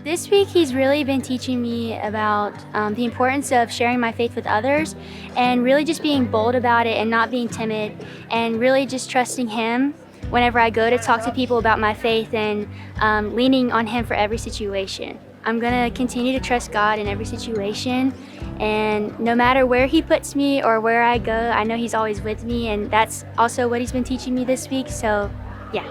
This week, he's really been teaching me about the importance of sharing my faith with others and really just being bold about it and not being timid and really just trusting him whenever I go to talk to people about my faith and leaning on him for every situation. I'm going to continue to trust God in every situation, and no matter where he puts me or where I go, I know he's always with me, and that's also what he's been teaching me this week, so yeah.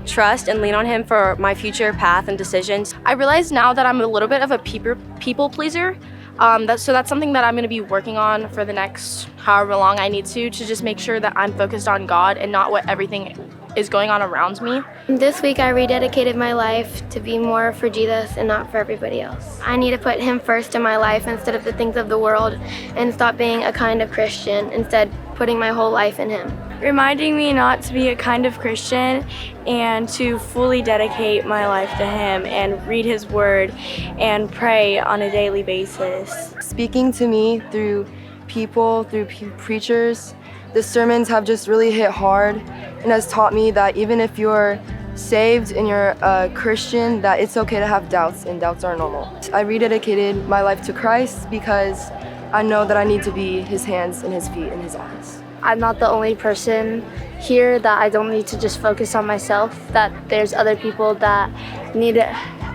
Trust and lean on him for my future path and decisions. I realize now that I'm a little bit of a people pleaser. So that's something that I'm going to be working on for the next however long I need to just make sure that I'm focused on God and not what everything is going on around me. This week I rededicated my life to be more for Jesus and not for everybody else. I need to put him first in my life instead of the things of the world and stop being a kind of Christian, instead putting my whole life in him. Reminding me not to be a kind of Christian and to fully dedicate my life to him and read his word and pray on a daily basis. Speaking to me through people, through preachers, the sermons have just really hit hard and has taught me that even if you're saved and you're a Christian, that it's okay to have doubts, and doubts are normal. I rededicated my life to Christ because I know that I need to be his hands and his feet and his eyes. I'm not the only person here that I don't need to just focus on myself, that there's other people that need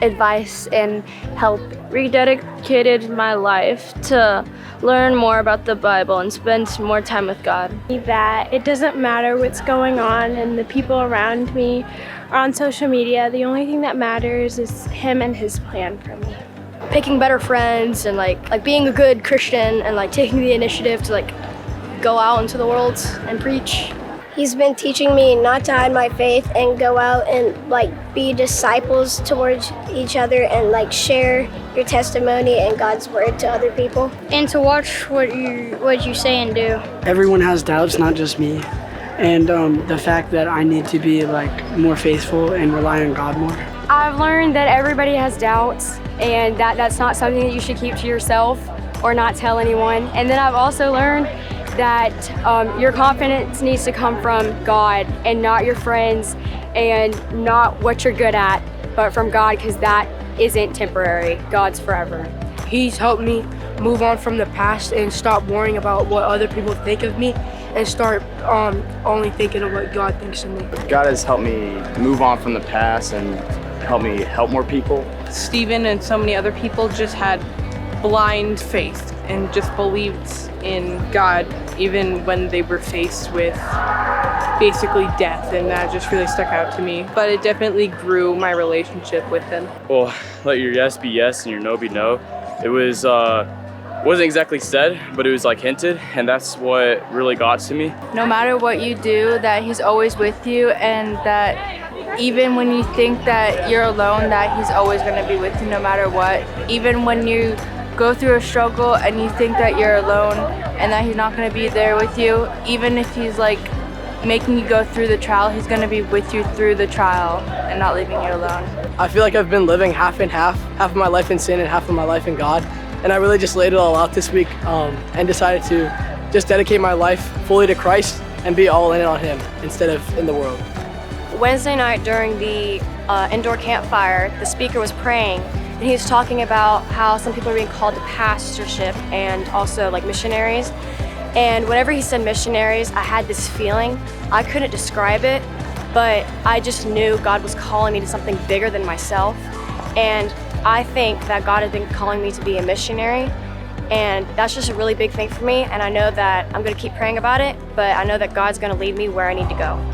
advice and help. Rededicated my life to learn more about the Bible and spend more time with God. That it doesn't matter what's going on and the people around me or on social media. The only thing that matters is him and his plan for me. Picking better friends and like being a good Christian and taking the initiative to go out into the world and preach. He's been teaching me not to hide my faith and go out and be disciples towards each other and share your testimony and God's word to other people. And to watch what you say and do. Everyone has doubts, not just me. And the fact that I need to be more faithful and rely on God more. I've learned that everybody has doubts and that's not something that you should keep to yourself or not tell anyone. And then I've also learned that your confidence needs to come from God and not your friends and not what you're good at, but from God, because that isn't temporary. God's forever. He's helped me move on from the past and stop worrying about what other people think of me and start only thinking of what God thinks of me. God has helped me move on from the past and helped me help more people. Stephen and so many other people just had blind faith and just believed in God even when they were faced with basically death, and that just really stuck out to me. But it definitely grew my relationship with him. Well, let your yes be yes and your no be no. It was wasn't exactly said, but it was hinted, and that's what really got to me. No matter what you do, that he's always with you, and that even when you think that you're alone, that he's always going to be with you no matter what. Even when you go through a struggle and you think that you're alone and that he's not going to be there with you, even if he's making you go through the trial, he's going to be with you through the trial and not leaving you alone. I feel like I've been living half and half of my life in sin and half of my life in God. And I really just laid it all out this week and decided to just dedicate my life fully to Christ and be all in on him instead of in the world. Wednesday night during the indoor campfire, the speaker was praying, and he was talking about how some people are being called to pastorship and also missionaries. And whenever he said missionaries, I had this feeling. I couldn't describe it, but I just knew God was calling me to something bigger than myself. And I think that God has been calling me to be a missionary, and that's just a really big thing for me. And I know that I'm going to keep praying about it, but I know that God's going to lead me where I need to go.